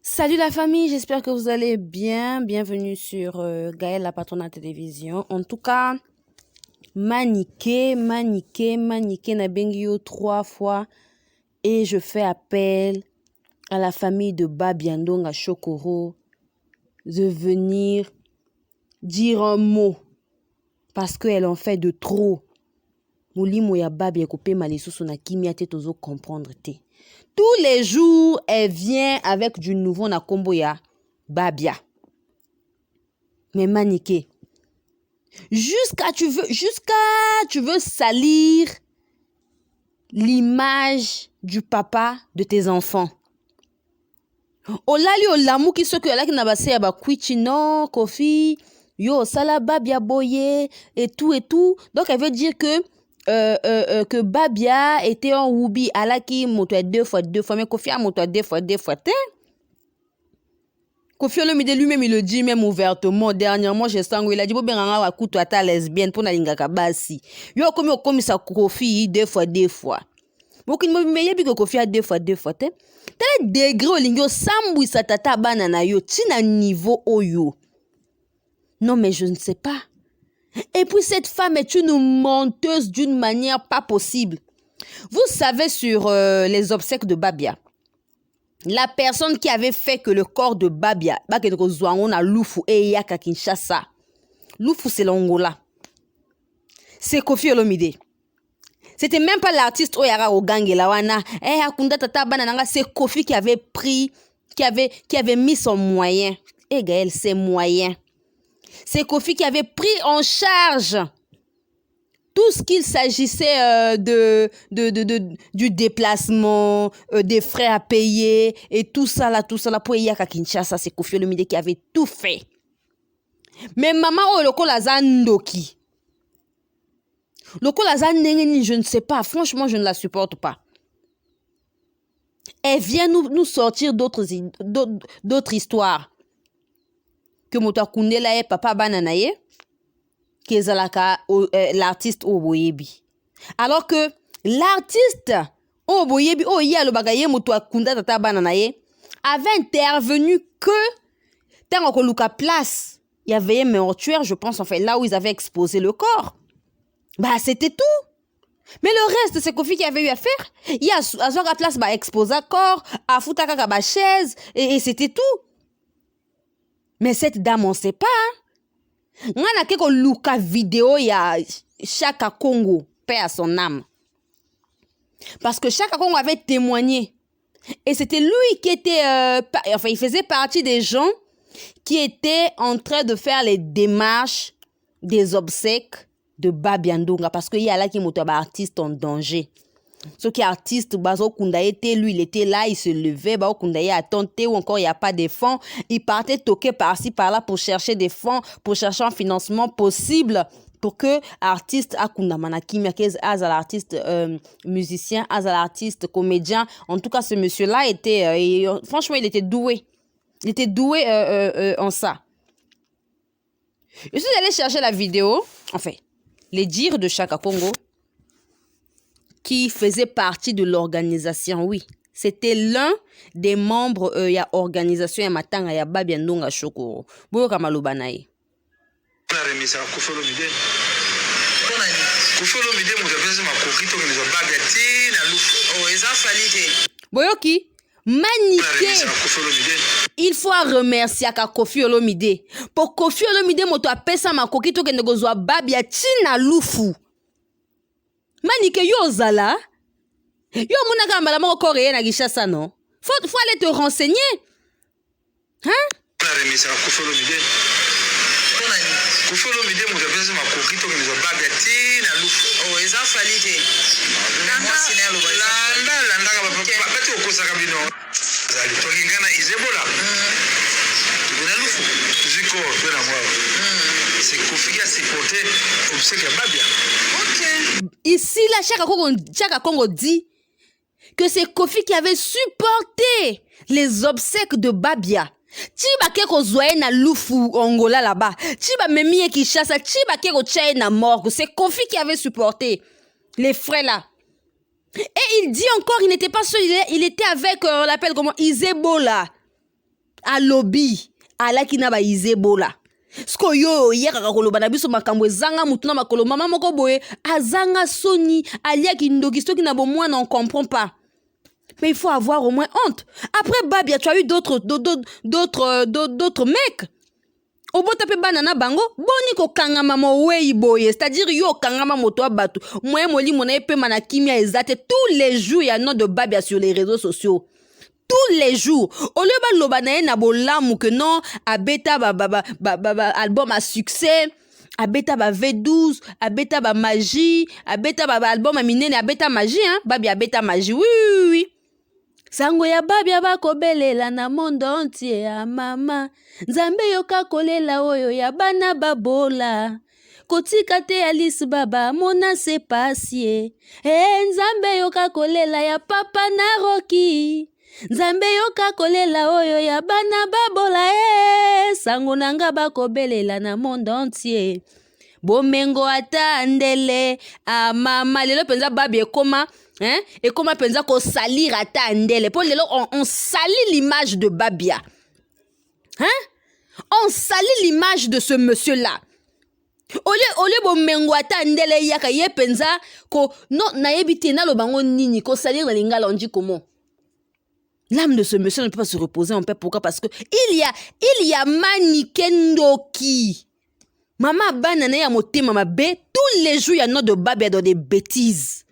Salut la famille, j'espère que vous allez bien. Bienvenue sur Gaëlle, la patronne à la télévision. En tout cas, maniqué, na bengio 3 fois. Et je fais appel à la famille de Babiandonga Chokoro de venir dire un mot. Parce qu'elle en fait de trop. Molimo ya Babia coupé malisusu na kimia te tozo comprendre te. Tous les jours, elle vient avec du nouveau na kombo ya Babia. Mais maniqué. Jusqu'à tu veux salir l'image du papa de tes enfants. Olali olamu ki soki olaki na base ya bakwichi non, Kofi, yo sala Babia boye et tout. Donc elle veut dire que Babia était en Wubi alaki moto 2 fois, mais Kofi a moto 2 fois. Kofi Olomide lui-même il le dit même ouvertement. Dernièrement j'ai sangou il a dit bo benganga wa kutu ata lesbienne pona lingaka basi. Yo komi sa Kofi 2 fois. Bokin mo meyebi que Kofi a 2 fois te. Tel degré olingo sambu sa tata bana na yo tina niveau oyo. Non mais je ne sais pas. Et puis cette femme est une menteuse d'une manière pas possible. Vous savez sur les obsèques de Babia, la personne qui avait fait que le corps de Babia, Lufu et Yaka Kinshasa, Lufu c'est l'Angola, c'est Kofi Olomide. C'était même pas l'artiste Oyara Ogange Lawana. C'est Kofi qui avait pris, qui avait mis son moyen. Et Gaël, ses moyens. C'est Kofi qui avait pris en charge tout ce qu'il s'agissait du déplacement, des frais à payer et tout ça là pour Yaka Kinshasa. C'est Kofi Olomide qui avait tout fait. Mais maman Oloko Lazandoki. Loko Lazandoki, je ne sais pas. Franchement, je ne la supporte pas. Elle vient nous sortir d'autres histoires. Que Motakundela est papa bananaye. Kezalaka l'artiste Oboyebi. Alors que l'artiste Oboyebi Oyalobagaye Motakunda tata bananaye avait intervenu que tant qu'on Luka place, il y avait un mortuaire, je pense en fait là où ils avaient exposé le corps. Bah c'était tout. Mais le reste c'est Kofi qui avait eu à faire. Il y a à place bah exposer corps, à foutaka ba chaise et c'était tout. Mais cette dame on sait pas. Ngana keko luka vidéo ya Chaka Congo, paix à son âme. Parce que Chaka Congo avait témoigné. Et c'était lui qui était... il faisait partie des gens qui étaient en train de faire les démarches des obsèques de Babiandonga. Parce qu'il y a là qui est un artiste en danger. Ce qui est artiste, Bazo Kundaye, lui, il était là, il se levait, Bazo Kundaye a tenté ou encore il n'y a pas de fonds. Il partait toquer par-ci, par-là pour chercher des fonds, pour chercher un financement possible pour que l'artiste Akundamana Kimia, l'artiste musicien, l'artiste comédien, en tout cas ce monsieur-là était, franchement, il était doué. Il était doué en ça. Je suis allée chercher la vidéo, enfin, les dires de Chaka Congo, qui faisait partie de l'organisation, oui. C'était l'un des membres de l'organisation ya matanga ya Babiandonga Chokoro. Boyo kamalubanaye. Boyoki, maniqué. Il faut remercier Kofi Olomide. Pour Kofi Olomide moto apesa makoki to kende gozwa Babia tina lufu. Manique yo zala. Yo monaka mbala moko coréen na Kinshasa non. Faut aller te renseigner. Hein? Kofi Olomide mo pesa makoki to kende Babia tina lufu. Oh eza falite. Landa ka bati okosaka bino. Zali to lingana izebola. Tubina lufu. Ziko pena moi. C'est Kofi qui a supporté obsèque à Babia. Ok. Ici, là, Chaka Congo dit que c'est Kofi qui avait supporté les obsèques de Babia. Tiba keko zoye na lufu Angola là-bas. Tiba memie Kinshasa. Tiba keko tchaye na morgue. C'est Kofi qui avait supporté les frais là. Et il dit encore, il n'était pas seul, il était avec, on l'appelle comment, Izebola. a lobby alaki na ba izebola sko yo yekaka koloba na biso makambo ezanga mutu na makolo mama moko boye azanga soni aliaki ndoki soki na bomwana on comprend pas. Mais il faut avoir au moins honte. Après Babia, tu as eu d'autres mecs. Au bout de banana bango, boni ko kangama mo wei boye, c'est-à-dire yo kangama moto abatu. Moi moli mona pe manakimia ezate tous les jours il y a nom de Babia sur les réseaux sociaux. Tous les jours. Au lieu ba lobanae na bolamu que non, abeta album à succès. Abeta ba V12, abeta ba magie, abeta ba album à minene, abeta magie hein, Babia abeta magie. Oui. Sango ya Babia bakobelela na monde entier ya mama. Nzambe yoka kolela oyo ya bana babola. Kotika te Alice Baba mona se pasie. Nzambe yoka kolela ya papa na Rocky. Nzambe yoka kolela oyo ya bana babola. Sango nanga bakobelela na monde entier. Bomengo ata ndele mama lelo penza Babia ekoma hein et comment penza ko salir ata ndele pour lelo on salit l'image de Babia. Hein? On salit l'image de ce monsieur là. Ole bomengo ata ndele yaka ye penza ko non na yebite na lo bango nini ko salir na lingala on dit comment? L'âme de ce monsieur ne peut pas se reposer en paix. Pourquoi? Parce que il y a Manikendoki. Maman banane ya motema mabe tous les jours il y a nom de Babia dans des bêtises.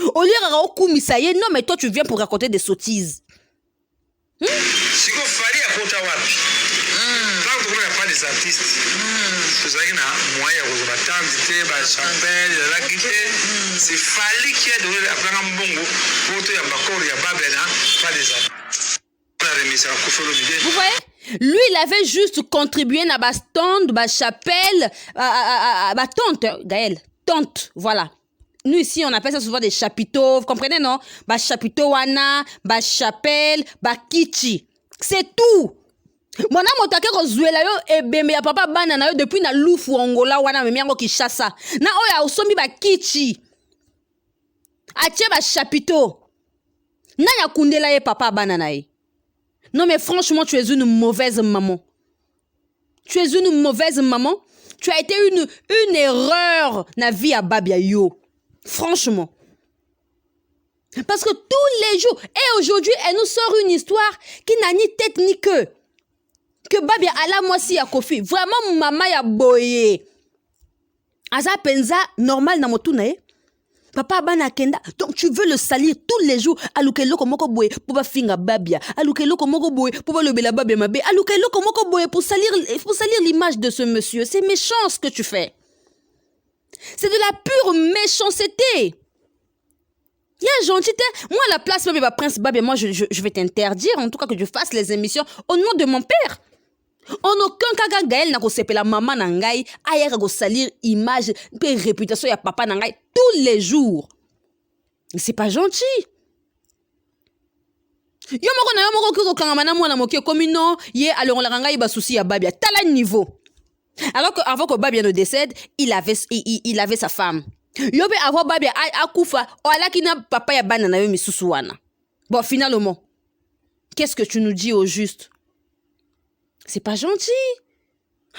Au lieu de raconter non mais toi tu viens pour raconter des sottises. Si vous fallait à côté wapi. Là vous n'avez pas des artistes. Vous avez un moyen vous attendre ba chapelle la guitare. C'est fallait qu'il y ait donné après un bongo pour toi ya bakoro ya Babena pas des artistes. Vous voyez? Lui, il avait juste contribué à ma stand, ma chapelle, à ma tante, Gaël, tante, voilà. Nous ici, on appelle ça souvent des chapiteaux, vous comprenez, non? Ma chapiteau wana, ma chapelle, ma kichi. C'est tout. Mwana motake ko zuela yo ebembe ya papa bana na yo depuis na lufu Angola wana memi yango Kinshasa. Na oya osomi ba kichi. Atie ba chapiteau. Na ya kundela ye papa bana na ye. Non mais franchement, tu es une mauvaise maman. Tu es une mauvaise maman. Tu as été une erreur na vie à Babia yo. Franchement. Parce que tous les jours, et aujourd'hui, elle nous sort une histoire qui n'a ni tête ni queue. Que Babia ala moi si ya kofi. Vraiment, maman ya boye. Aza penza normal na motuna eh. Papa bana kenda, donc tu veux le salir tous les jours. Alukelo komoko boye pour pas finga Babia. Alukelo komoko boye pour pas le bela Babia mabe. Alukelo komoko boye pour salir l'image de ce monsieur. C'est méchant ce que tu fais. C'est de la pure méchanceté. Il y a gentillité. Moi à la place Babia Prince Babia, moi je vais t'interdire en tout cas que je fasse les émissions au nom de mon père. En aucun cas Gaël n'a ko sepela maman nangai aya ko salir image pe réputation ya papa nangai tous les jours. C'est pas gentil. Yo moko ko kanga mana mwana moke comme non, ye alors la ngai ba souci ya Babia tala niveau. Alors que avant que Babia ne décède, il avait sa femme. Yo be avant Babia akufa ala kina papa ya bana na yo misusu wana. Bon finalement, qu'est-ce que tu nous dis au juste? C'est pas gentil.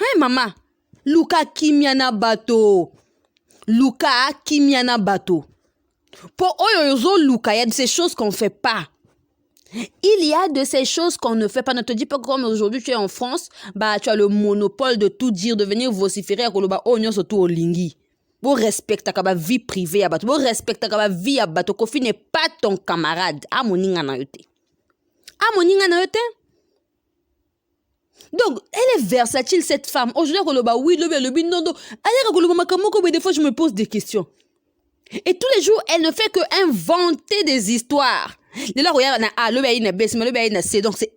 Hein, maman? Luka Kimiana Bato. Luka Kimiana Bato. Pour Oyozo Luka, il y a de ces choses qu'on ne fait pas. Il y a de ces choses qu'on ne fait pas. Ne te dis pas que comme aujourd'hui tu es en France, bah tu as le monopole de tout dire, de venir vociférer à Koloba Onyo surtout au Lingi. Vous respectez ta vie privée à Bato. Vous respectez ta vie à Bato. Kofi n'est pas ton camarade. À mon ingana yote. À mon ingana yote. Donc, elle est versatile, cette femme. Aujourd'hui, oui, des fois, je me pose des questions. Et tous les jours, elle ne fait que inventer des histoires. Donc,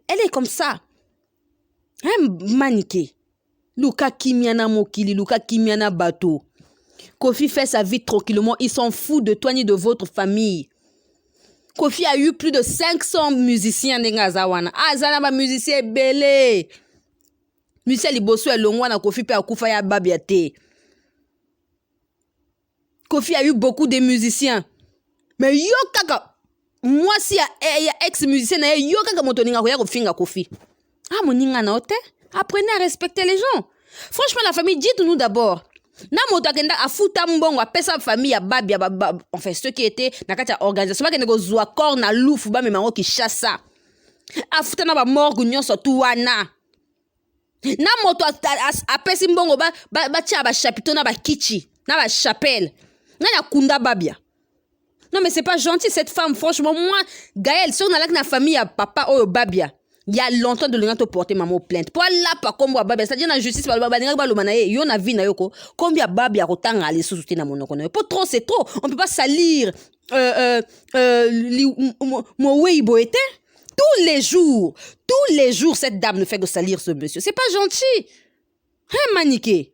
elle est comme ça. Maniqué. Luka Kimiana Mokili, Luka Kimiana Bato. Kofi fait sa vie tranquillement. Il s'en fout de toi ni de votre famille. Kofi a eu plus de 500 musiciens dans Gazawana. Azana musicien belé. Musicien liboso et longwa Kofi pe akufa ya Babia te. Kofi a eu beaucoup de musiciens. Mais yo kaka moi si ya ex musicien na yo kaka motoninga ko ya ko finga Kofi. Apprenez à respecter les gens. Franchement, la famille, dites-nous d'abord. Na moto akenda afuta mbongo apesa famille ya babi enfin ceux qui étaient na kati ya organisation bakende ko zwa corps na lufu ba memango ki chassa afuta na ba morgue nyonso tu wana na moto apesi mbongo ba tia ba chapiteau na ba kichi na ba chapelle na ya kunda babia. Non mais c'est pas gentil cette femme, franchement. Moi Gaël, si on a la famille à papa ou babia, il y a longtemps de l'on porter maman plainte pour là pas comme babia, c'est-à-dire la justice ba ba lo manaye yo na vie na yoko combien babia rotanga les sous na monoko na. Pour trop c'est trop, on peut pas salir mo weibo était tous les jours cette dame ne fait que salir ce monsieur. C'est pas gentil. Hein maniqué.